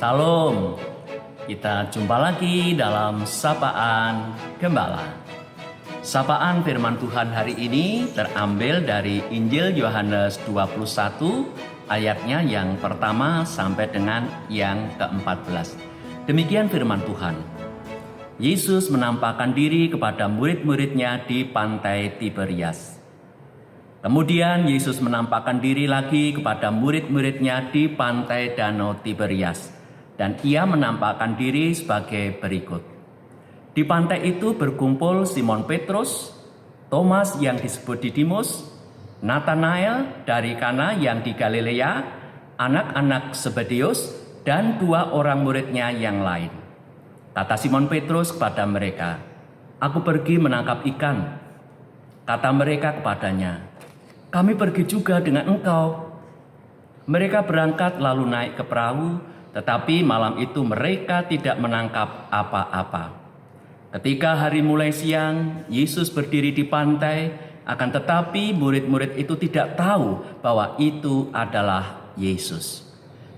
Salam, kita jumpa lagi dalam Sapaan Gembala. Sapaan firman Tuhan hari ini terambil dari Injil Yohanes 21 ayatnya yang pertama sampai dengan yang ke-14. Demikian firman Tuhan. Yesus menampakkan diri kepada murid-muridnya di pantai Tiberias. Kemudian Yesus menampakkan diri lagi kepada murid-muridnya di pantai Danau Tiberias. Dan ia menampakkan diri sebagai berikut. Di pantai itu berkumpul Simon Petrus, Thomas yang disebut Didimus, Nathanael dari Kana yang di Galilea, anak-anak Zebedeus, dan dua orang muridnya yang lain. Kata Simon Petrus kepada mereka, "Aku pergi menangkap ikan." Kata mereka kepadanya, "Kami pergi juga dengan engkau." Mereka berangkat lalu naik ke perahu, tetapi malam itu mereka tidak menangkap apa-apa. Ketika hari mulai siang, Yesus berdiri di pantai, akan tetapi murid-murid itu tidak tahu bahwa itu adalah Yesus.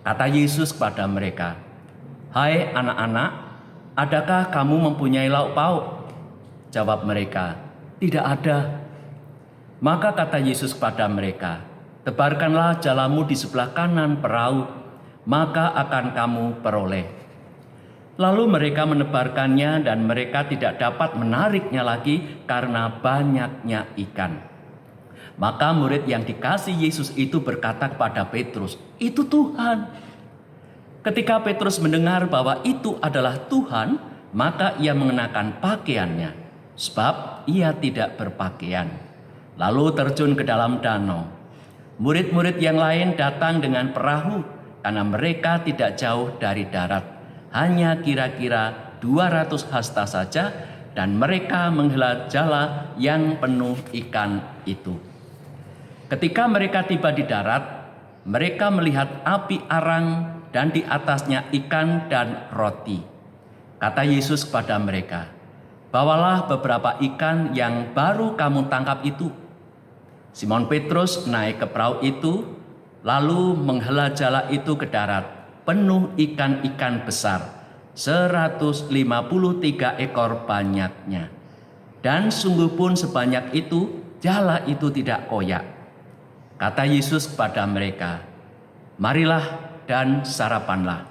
Kata Yesus kepada mereka, "Hai anak-anak, adakah kamu mempunyai lauk pauk?" Jawab mereka, "Tidak ada." Maka kata Yesus kepada mereka, "Tebarkanlah jalamu di sebelah kanan perahu, maka akan kamu peroleh." Lalu mereka menebarkannya dan mereka tidak dapat menariknya lagi karena banyaknya ikan. Maka murid yang dikasih Yesus itu berkata kepada Petrus, "Itu Tuhan." Ketika Petrus mendengar bahwa itu adalah Tuhan, maka ia mengenakan pakaiannya, sebab ia tidak berpakaian. Lalu terjun ke dalam danau. Murid-murid yang lain datang dengan perahu, karena mereka tidak jauh dari darat, hanya kira-kira 200 hasta saja, dan mereka menghela jala yang penuh ikan itu. Ketika mereka tiba di darat, mereka melihat api arang dan di atasnya ikan dan roti. Kata Yesus kepada mereka, "Bawalah beberapa ikan yang baru kamu tangkap itu." Simon Petrus naik ke perahu itu, lalu menghela jala itu ke darat, penuh ikan-ikan besar, 153 ekor banyaknya. Dan sungguh pun sebanyak itu, jala itu tidak koyak. Kata Yesus kepada mereka, "Marilah dan sarapanlah."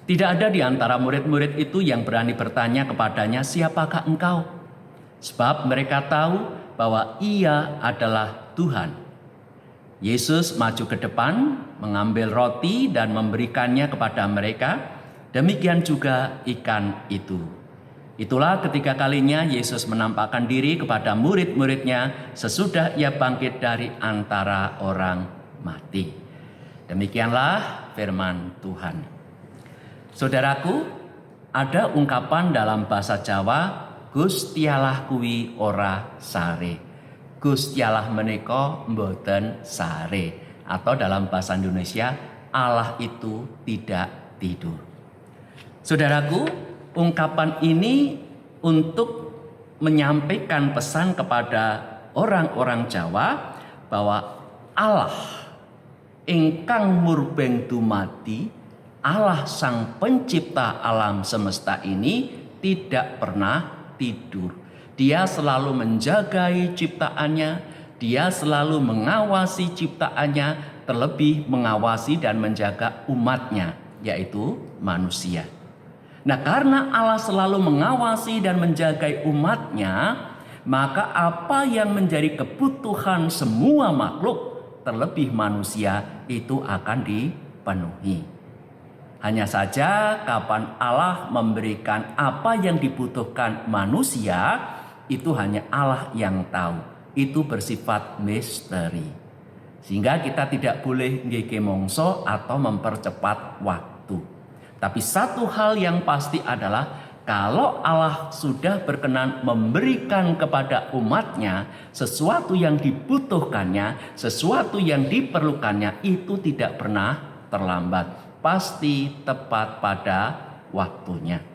Tidak ada di antara murid-murid itu yang berani bertanya kepadanya, "Siapakah engkau?" Sebab mereka tahu bahwa ia adalah Tuhan. Yesus maju ke depan, mengambil roti dan memberikannya kepada mereka. Demikian juga ikan itu. Itulah ketiga kalinya Yesus menampakkan diri kepada murid-muridnya sesudah ia bangkit dari antara orang mati. Demikianlah firman Tuhan. Saudaraku, ada ungkapan dalam bahasa Jawa, Gusti Allah kuwi ora sare. Gusti Allah menika mboten sare, atau dalam bahasa Indonesia, Allah itu tidak tidur. Saudaraku, ungkapan ini untuk menyampaikan pesan kepada orang-orang Jawa bahwa Allah ingkang murbeng dumadi, Allah sang pencipta alam semesta ini tidak pernah tidur. Dia selalu menjagai ciptaannya, dia selalu mengawasi ciptaannya, terlebih mengawasi dan menjaga umatnya, yaitu manusia. Nah, karena Allah selalu mengawasi dan menjaga umatnya, maka apa yang menjadi kebutuhan semua makhluk, terlebih manusia, itu akan dipenuhi. Hanya saja kapan Allah memberikan apa yang dibutuhkan manusia, itu hanya Allah yang tahu. Itu bersifat misteri. Sehingga kita tidak boleh ngeke mongso atau mempercepat waktu. Tapi satu hal yang pasti adalah kalau Allah sudah berkenan memberikan kepada umatnya sesuatu yang dibutuhkannya, sesuatu yang diperlukannya, itu tidak pernah terlambat. Pasti tepat pada waktunya.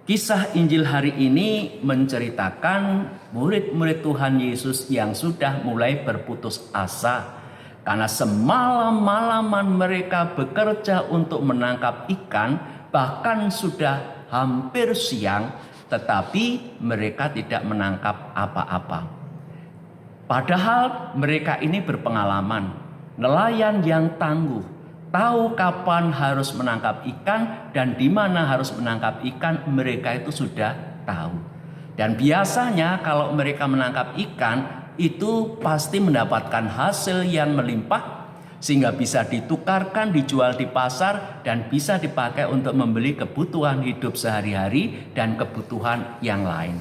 Kisah Injil hari ini menceritakan murid-murid Tuhan Yesus yang sudah mulai berputus asa Karena semalam-malaman mereka bekerja untuk menangkap ikan, bahkan sudah hampir siang, tetapi mereka tidak menangkap apa-apa. Padahal mereka ini berpengalaman, nelayan yang tangguh, tahu kapan harus menangkap ikan dan di mana harus menangkap ikan, mereka itu sudah tahu. Dan biasanya kalau mereka menangkap ikan, itu pasti mendapatkan hasil yang melimpah sehingga bisa ditukarkan, dijual di pasar dan bisa dipakai untuk membeli kebutuhan hidup sehari-hari dan kebutuhan yang lain.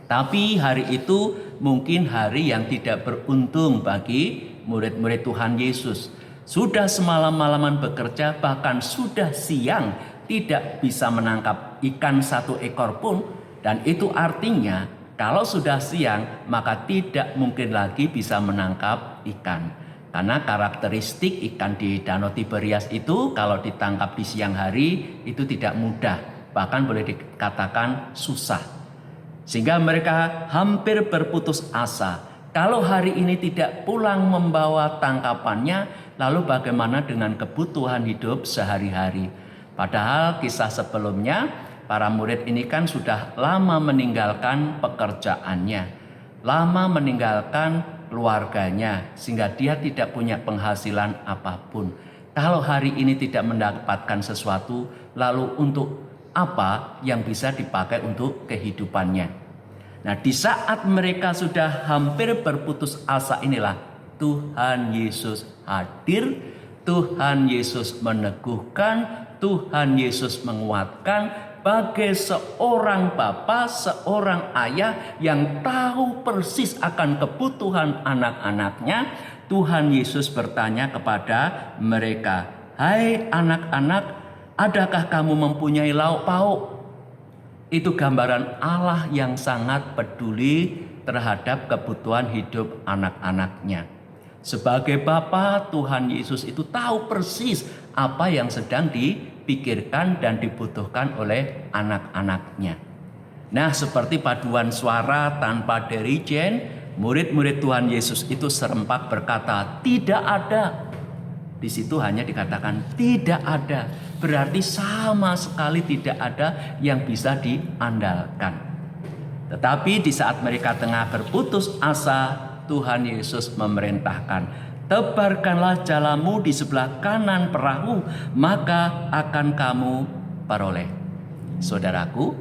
Tapi hari itu mungkin hari yang tidak beruntung bagi murid-murid Tuhan Yesus. Sudah semalam-malaman bekerja, bahkan sudah siang tidak bisa menangkap ikan satu ekor pun, dan itu artinya kalau sudah siang, maka tidak mungkin lagi bisa menangkap ikan. Karena karakteristik ikan di Danau Tiberias itu kalau ditangkap di siang hari itu tidak mudah. Bahkan boleh dikatakan susah. Sehingga mereka hampir berputus asa. Kalau hari ini tidak pulang membawa tangkapannya, lalu bagaimana dengan kebutuhan hidup sehari-hari? Padahal kisah sebelumnya, para murid ini kan sudah lama meninggalkan pekerjaannya, lama meninggalkan keluarganya, sehingga dia tidak punya penghasilan apapun. Kalau hari ini tidak mendapatkan sesuatu, lalu untuk apa yang bisa dipakai untuk kehidupannya? Nah, di saat mereka sudah hampir berputus asa inilah Tuhan Yesus hadir, Tuhan Yesus meneguhkan, Tuhan Yesus menguatkan. Sebagai seorang bapa, seorang ayah yang tahu persis akan kebutuhan anak-anaknya, Tuhan Yesus bertanya kepada mereka, "Hai anak-anak, adakah kamu mempunyai lauk pauk?" Itu gambaran Allah yang sangat peduli terhadap kebutuhan hidup anak-anaknya. Sebagai bapa, Tuhan Yesus itu tahu persis apa yang sedang dipikirkan dan dibutuhkan oleh anak-anaknya. Nah, seperti paduan suara tanpa dirijen, murid-murid Tuhan Yesus itu serempak berkata, "Tidak ada." Di situ hanya dikatakan tidak ada. Berarti sama sekali tidak ada yang bisa diandalkan. Tetapi di saat mereka tengah berputus asa, Tuhan Yesus memerintahkan, "Tebarkanlah jalamu di sebelah kanan perahu, maka akan kamu peroleh." Saudaraku,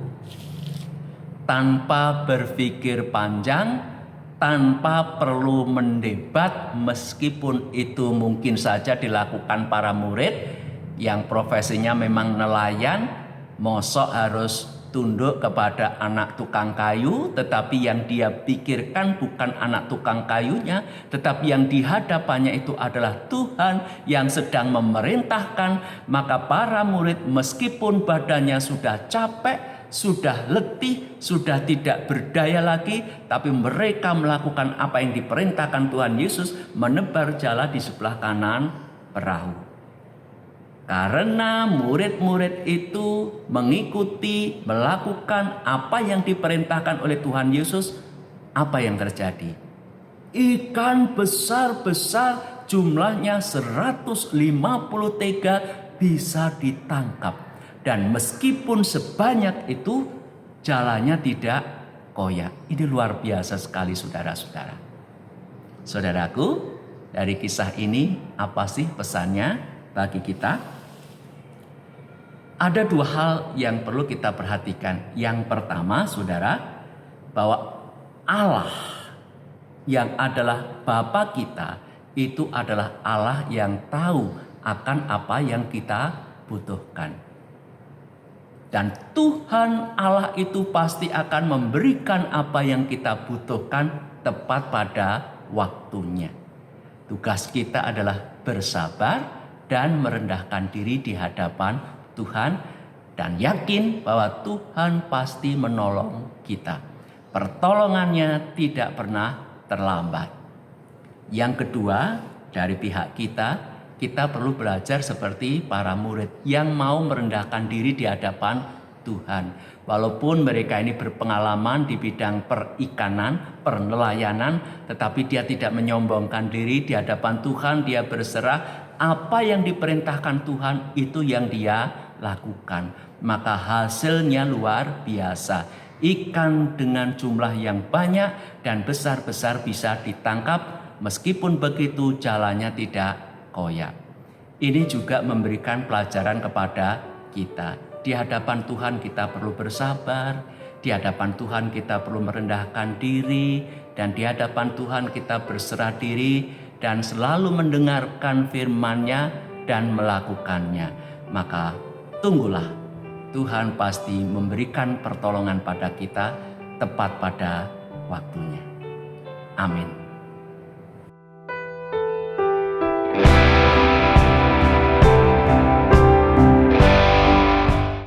tanpa berpikir panjang, tanpa perlu mendebat, meskipun itu mungkin saja dilakukan para murid yang profesinya memang nelayan, mosok harus tunduk kepada anak tukang kayu, tetapi yang dia pikirkan bukan anak tukang kayunya, tetapi yang di hadapannya itu adalah Tuhan yang sedang memerintahkan. Maka para murid meskipun badannya sudah capek, sudah letih, sudah tidak berdaya lagi, tapi mereka melakukan apa yang diperintahkan Tuhan Yesus, menebar jala di sebelah kanan perahu. Karena murid-murid itu mengikuti, melakukan apa yang diperintahkan oleh Tuhan Yesus, apa yang terjadi? Ikan besar-besar jumlahnya 153 bisa ditangkap. Dan meskipun sebanyak itu, jalannya tidak koyak. Ini luar biasa sekali saudara-saudara. Saudaraku, dari kisah ini apa sih pesannya bagi kita? Ada dua hal yang perlu kita perhatikan. Yang pertama, saudara, bahwa Allah yang adalah Bapa kita itu adalah Allah yang tahu akan apa yang kita butuhkan. Dan Tuhan Allah itu pasti akan memberikan apa yang kita butuhkan tepat pada waktunya. Tugas kita adalah bersabar dan merendahkan diri di hadapan Tuhan dan yakin bahwa Tuhan pasti menolong kita. Pertolongannya tidak pernah terlambat. Yang kedua, dari pihak kita perlu belajar seperti para murid yang mau merendahkan diri di hadapan Tuhan. Walaupun mereka ini berpengalaman di bidang perikanan, pernelayanan, tetapi dia tidak menyombongkan diri di hadapan Tuhan. Dia berserah, apa yang diperintahkan Tuhan itu yang dia lakukan. Maka hasilnya luar biasa. Ikan dengan jumlah yang banyak dan besar-besar bisa ditangkap. Meskipun begitu jalannya tidak koyak. Ini juga memberikan pelajaran kepada kita. Di hadapan Tuhan kita perlu bersabar. Di hadapan Tuhan kita perlu merendahkan diri. Dan di hadapan Tuhan kita berserah diri. Dan selalu mendengarkan firman-Nya dan melakukannya. Maka tunggulah. Tuhan pasti memberikan pertolongan pada kita tepat pada waktunya. Amin.